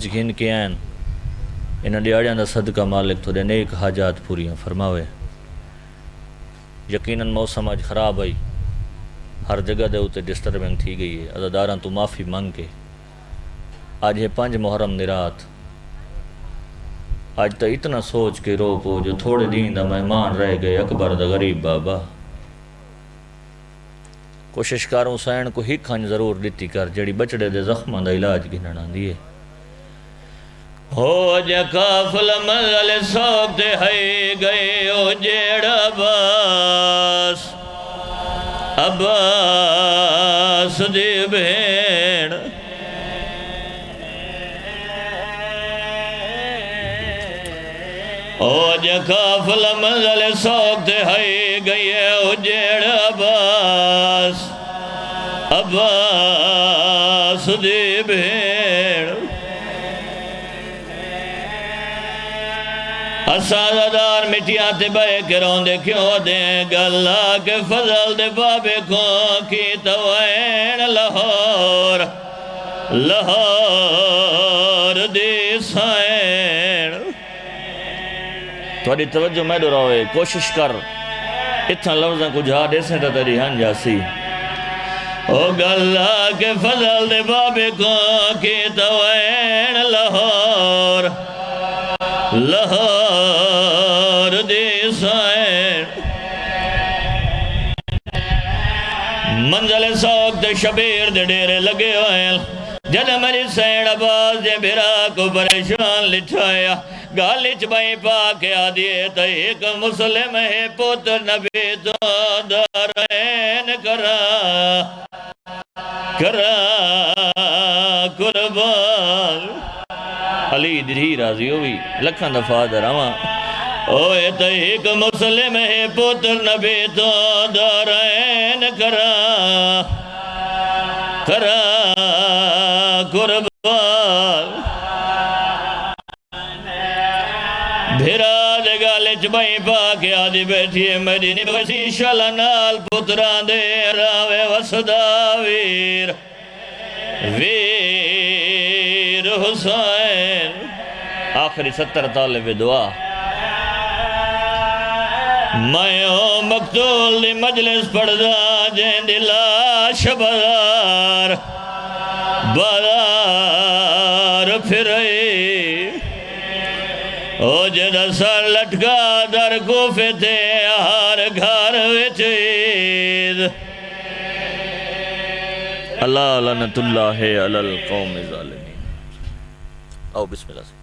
وچ گھن کے آئین انہاں ڈیاڑیاں دا صدقہ مالک تھوڑے نیک حاجات پوریاں فرماوے۔ یقیناً موسم آج خراب آئی، ہر جگہ دے اوتے ڈسٹربنگ تھی گئی ہے، عزاداراں تو معافی مانگ کے آج ہے 5 محرم دی رات۔ آج تا اتنا سوچ کے رو پو جو تھوڑے دین دا مہمان رہ گئے اکبر دا غریب بابا۔ کوشش کاروں سائن کو ہی کھانج ضرور دیتی کر جڑی بچڑے دے زخماں دا علاج گھننا دیئے۔ ہو جا کافل منزل سوک تے ہائی گئے او جیڑا باس عباس دی بھین او جا کافل منزل سوک تے ہائی گئے او جیڑا باس عباس دی بھین اسادار مٹیاں تے بے کے روندے کیوں دیں گلہ کے فضل دے بابے کو کی توین لاہور لاہور دی سائن۔ تھوڑی توجہ میں دراؤے کوشش کر اتنا لفظاں کو جہاں دیسیں تا تیری ہن جاسی۔ او گلہ کے فضل دے بابے کو کی توین لاہور لاہور دی سائن۔ منزل سوک دے شبیر دے ڈیرے لگے ہوئے جنہ میری سین عباس دے بھرا کو پریشان لٹھایا گالچ بائی پاکے آدھیے تو ایک مسلم ہے پتر نبی تو دارین کرا قربان علی دھی راضی ہوئی لکھن دفعہ دراما اوے تو ایک مسلم ہے پتر نبی تو دارین کرا قربان بھیرا دے گالچ بائی پاکے آدھی بیٹھیے مدینی بسی شلنال پتران دے راوے وسدا ویر ویر حسین۔ آخری 70 طالب دعا میں او مقتول دی مجلس پڑھدا جین دی لاش بازار بازار پھرئی او جدہ سر لٹکا در کوفے تے ہر گھر وچ عید۔ اللہ لعنت اللہ علی القوم الظالمین۔ آؤ بسم اللہ سے